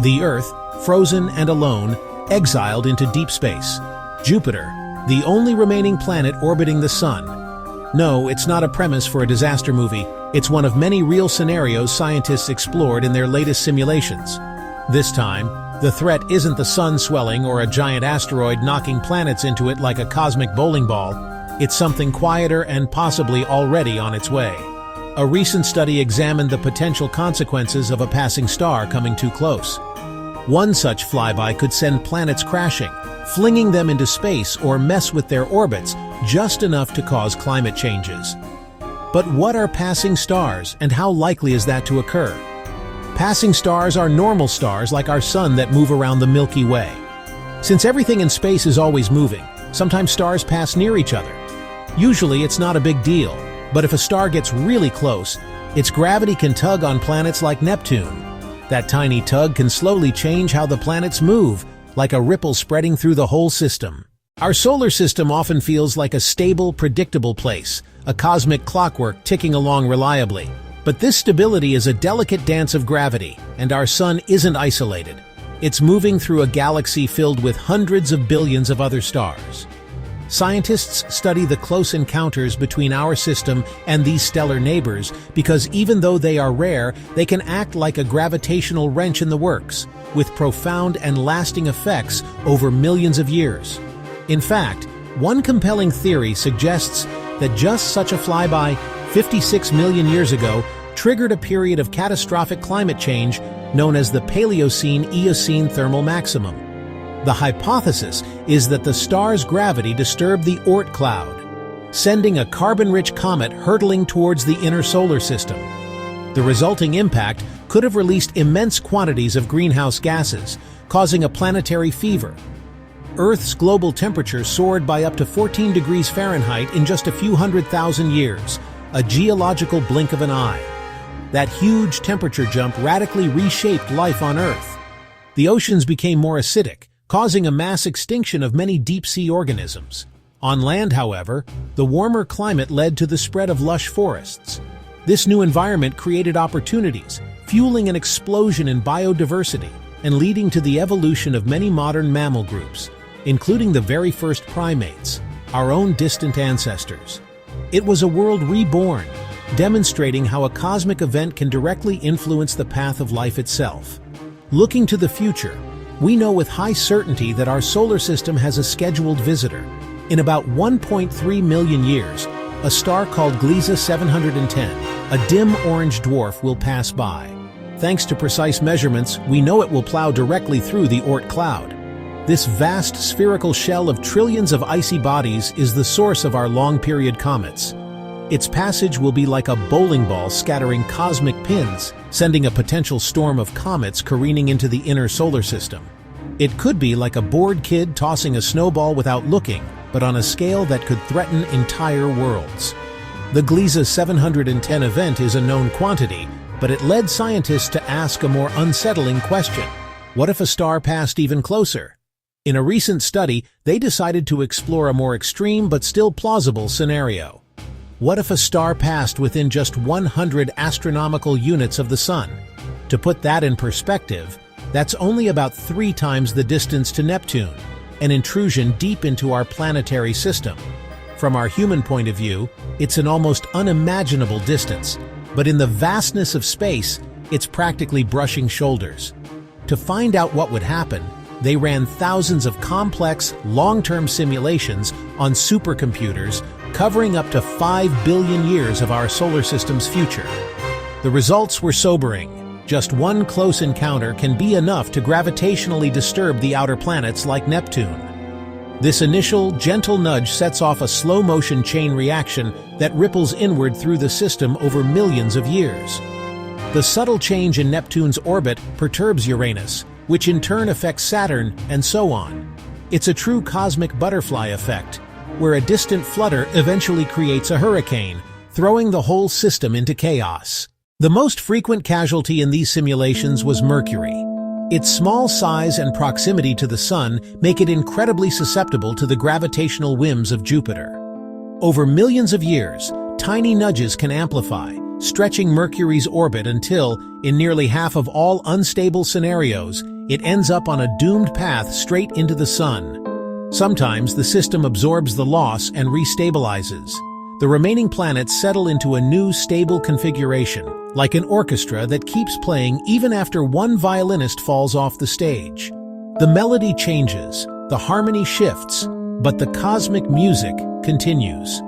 The Earth, frozen and alone, exiled into deep space. Jupiter, the only remaining planet orbiting the Sun. No, it's not a premise for a disaster movie. It's one of many real scenarios scientists explored in their latest simulations. This time, the threat isn't the Sun swelling or a giant asteroid knocking planets into it like a cosmic bowling ball. It's something quieter and possibly already on its way. A recent study examined the potential consequences of a passing star coming too close. One such flyby could send planets crashing, flinging them into space or mess with their orbits just enough to cause climate changes. But what are passing stars, and how likely is that to occur? Passing stars are normal stars like our Sun that move around the Milky Way. Since everything in space is always moving, sometimes stars pass near each other. Usually it's not a big deal, but if a star gets really close, its gravity can tug on planets like Neptune. That tiny tug can slowly change how the planets move, like a ripple spreading through the whole system. Our solar system often feels like a stable, predictable place, a cosmic clockwork ticking along reliably. But this stability is a delicate dance of gravity, and our Sun isn't isolated. It's moving through a galaxy filled with hundreds of billions of other stars. Scientists study the close encounters between our system and these stellar neighbors because even though they are rare, they can act like a gravitational wrench in the works, with profound and lasting effects over millions of years. In fact, one compelling theory suggests that just such a flyby 56 million years ago triggered a period of catastrophic climate change known as the Paleocene-Eocene thermal maximum. The hypothesis is that the star's gravity disturbed the Oort cloud, sending a carbon-rich comet hurtling towards the inner solar system. The resulting impact could have released immense quantities of greenhouse gases, causing a planetary fever. Earth's global temperature soared by up to 14 degrees Fahrenheit in just a few 100,000 years, a geological blink of an eye. That huge temperature jump radically reshaped life on Earth. The oceans became more acidic, causing a mass extinction of many deep-sea organisms. On land, however, the warmer climate led to the spread of lush forests. This new environment created opportunities, fueling an explosion in biodiversity and leading to the evolution of many modern mammal groups, including the very first primates, our own distant ancestors. It was a world reborn, demonstrating how a cosmic event can directly influence the path of life itself. Looking to the future, we know with high certainty that our solar system has a scheduled visitor. In about 1.3 million years, a star called Gliese 710, a dim orange dwarf, will pass by. Thanks to precise measurements, we know it will plow directly through the Oort cloud. This vast spherical shell of trillions of icy bodies is the source of our long-period comets. Its passage will be like a bowling ball scattering cosmic pins, sending a potential storm of comets careening into the inner solar system. It could be like a bored kid tossing a snowball without looking, but on a scale that could threaten entire worlds. The Gliese 710 event is a known quantity, but it led scientists to ask a more unsettling question. What if a star passed even closer? In a recent study, they decided to explore a more extreme but still plausible scenario. What if a star passed within just 100 astronomical units of the Sun? To put that in perspective, that's only about 3 times the distance to Neptune, an intrusion deep into our planetary system. From our human point of view, it's an almost unimaginable distance, but in the vastness of space, it's practically brushing shoulders. To find out what would happen, they ran thousands of complex, long-term simulations on supercomputers covering up to 5 billion years of our solar system's future. The results were sobering. Just one close encounter can be enough to gravitationally disturb the outer planets like Neptune. This initial, gentle nudge sets off a slow-motion chain reaction that ripples inward through the system over millions of years. The subtle change in Neptune's orbit perturbs Uranus, which in turn affects Saturn, and so on. It's a true cosmic butterfly effect, where a distant flutter eventually creates a hurricane, throwing the whole system into chaos. The most frequent casualty in these simulations was Mercury. Its small size and proximity to the Sun make it incredibly susceptible to the gravitational whims of Jupiter. Over millions of years, tiny nudges can amplify, stretching Mercury's orbit until, in nearly half of all unstable scenarios, it ends up on a doomed path straight into the Sun. Sometimes the system absorbs the loss and restabilizes. The remaining planets settle into a new stable configuration, like an orchestra that keeps playing even after one violinist falls off the stage. The melody changes, the harmony shifts, but the cosmic music continues.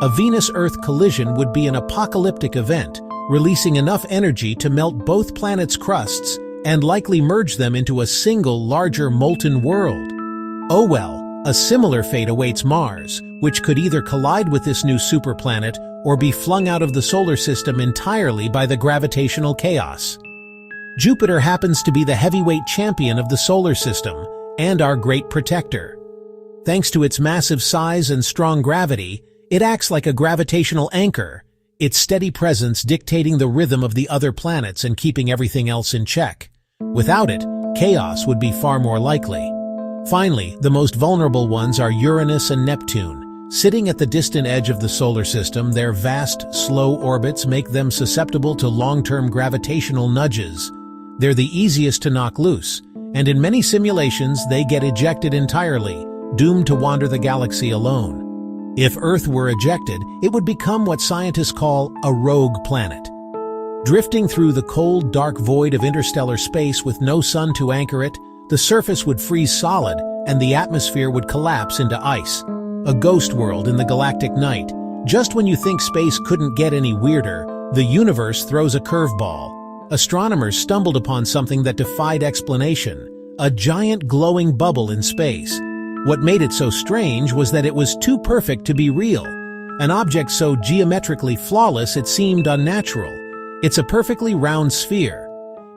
A Venus-Earth collision would be an apocalyptic event, releasing enough energy to melt both planets' crusts and likely merge them into a single larger molten world. Oh well, a similar fate awaits Mars, which could either collide with this new superplanet or be flung out of the solar system entirely by the gravitational chaos. Jupiter happens to be the heavyweight champion of the solar system and our great protector. Thanks to its massive size and strong gravity, it acts like a gravitational anchor, its steady presence dictating the rhythm of the other planets and keeping everything else in check. Without it, chaos would be far more likely. Finally, the most vulnerable ones are Uranus and Neptune. Sitting at the distant edge of the solar system, their vast, slow orbits make them susceptible to long-term gravitational nudges. They're the easiest to knock loose, and in many simulations they get ejected entirely, doomed to wander the galaxy alone. If Earth were ejected, it would become what scientists call a rogue planet. Drifting through the cold, dark void of interstellar space with no sun to anchor it, the surface would freeze solid and the atmosphere would collapse into ice. A ghost world in the galactic night. Just when you think space couldn't get any weirder, the universe throws a curveball. Astronomers stumbled upon something that defied explanation, a giant glowing bubble in space. What made it so strange was that it was too perfect to be real, an object so geometrically flawless it seemed unnatural. It's a perfectly round sphere.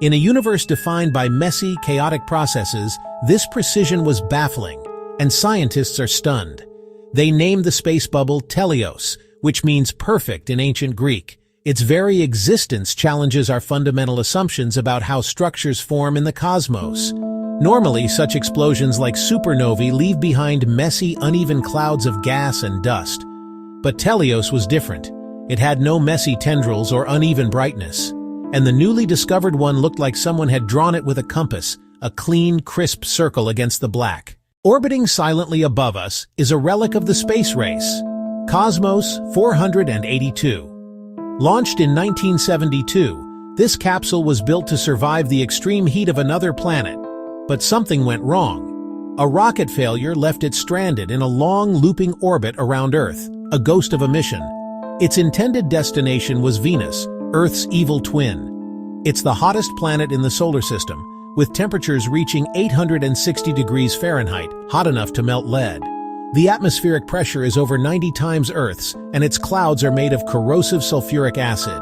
In a universe defined by messy, chaotic processes, this precision was baffling, and scientists are stunned. They named the space bubble Teleios, which means perfect in ancient Greek. Its very existence challenges our fundamental assumptions about how structures form in the cosmos. Normally, such explosions like supernovae leave behind messy, uneven clouds of gas and dust. But Teleios was different. It had no messy tendrils or uneven brightness. And the newly discovered one looked like someone had drawn it with a compass, a clean, crisp circle against the black. Orbiting silently above us is a relic of the space race, Cosmos 482. Launched in 1972, this capsule was built to survive the extreme heat of another planet, but something went wrong. A rocket failure left it stranded in a long, looping orbit around Earth, a ghost of a mission. Its intended destination was Venus, Earth's evil twin. It's the hottest planet in the solar system, with temperatures reaching 860 degrees Fahrenheit, hot enough to melt lead. The atmospheric pressure is over 90 times Earth's, and its clouds are made of corrosive sulfuric acid.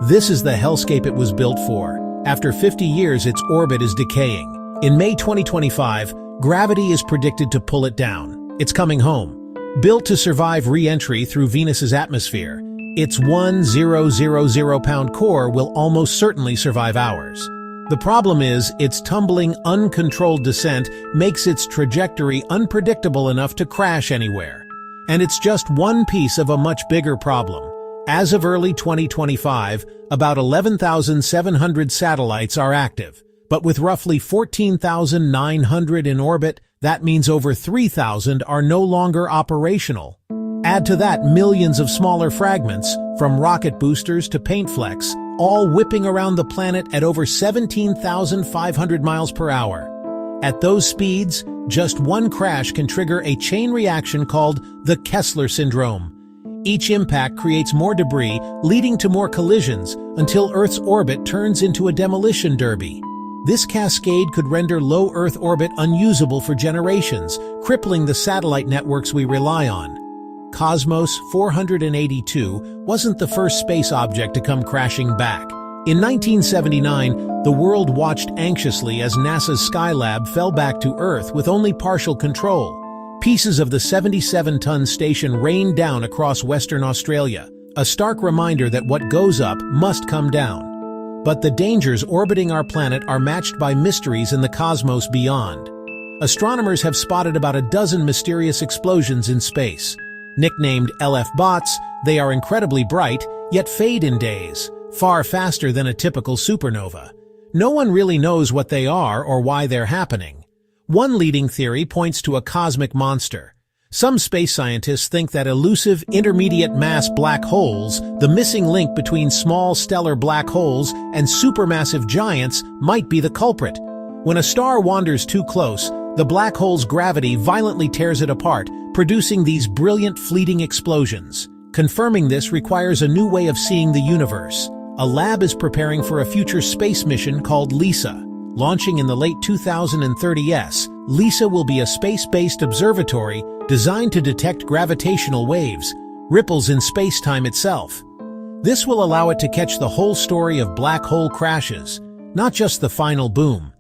This is the hellscape it was built for. After 50 years, its orbit is decaying. In May 2025, gravity is predicted to pull it down. It's coming home. Built to survive re-entry through Venus's atmosphere, its 1,000-pound core will almost certainly survive ours. The problem is, its tumbling, uncontrolled descent makes its trajectory unpredictable enough to crash anywhere. And it's just one piece of a much bigger problem. As of early 2025, about 11,700 satellites are active. But with roughly 14,900 in orbit, that means over 3,000 are no longer operational. Add to that millions of smaller fragments, from rocket boosters to paint flecks, all whipping around the planet at over 17,500 miles per hour. At those speeds, just one crash can trigger a chain reaction called the Kessler syndrome. Each impact creates more debris, leading to more collisions, until Earth's orbit turns into a demolition derby. This cascade could render low Earth orbit unusable for generations, crippling the satellite networks we rely on. Cosmos 482 wasn't the first space object to come crashing back. In 1979, the world watched anxiously as NASA's Skylab fell back to Earth with only partial control. Pieces of the 77-ton station rained down across Western Australia, a stark reminder that what goes up must come down. But the dangers orbiting our planet are matched by mysteries in the cosmos beyond. Astronomers have spotted about a dozen mysterious explosions in space. Nicknamed LF bots, they are incredibly bright, yet fade in days, far faster than a typical supernova. No one really knows what they are or why they're happening. One leading theory points to a cosmic monster. Some space scientists think that elusive intermediate-mass black holes, the missing link between small stellar black holes and supermassive giants, might be the culprit. When a star wanders too close, the black hole's gravity violently tears it apart, producing these brilliant fleeting explosions. Confirming this requires a new way of seeing the universe. A lab is preparing for a future space mission called LISA. Launching in the late 2030s, LISA will be a space-based observatory designed to detect gravitational waves, ripples in space-time itself. This will allow it to catch the whole story of black hole crashes, not just the final boom.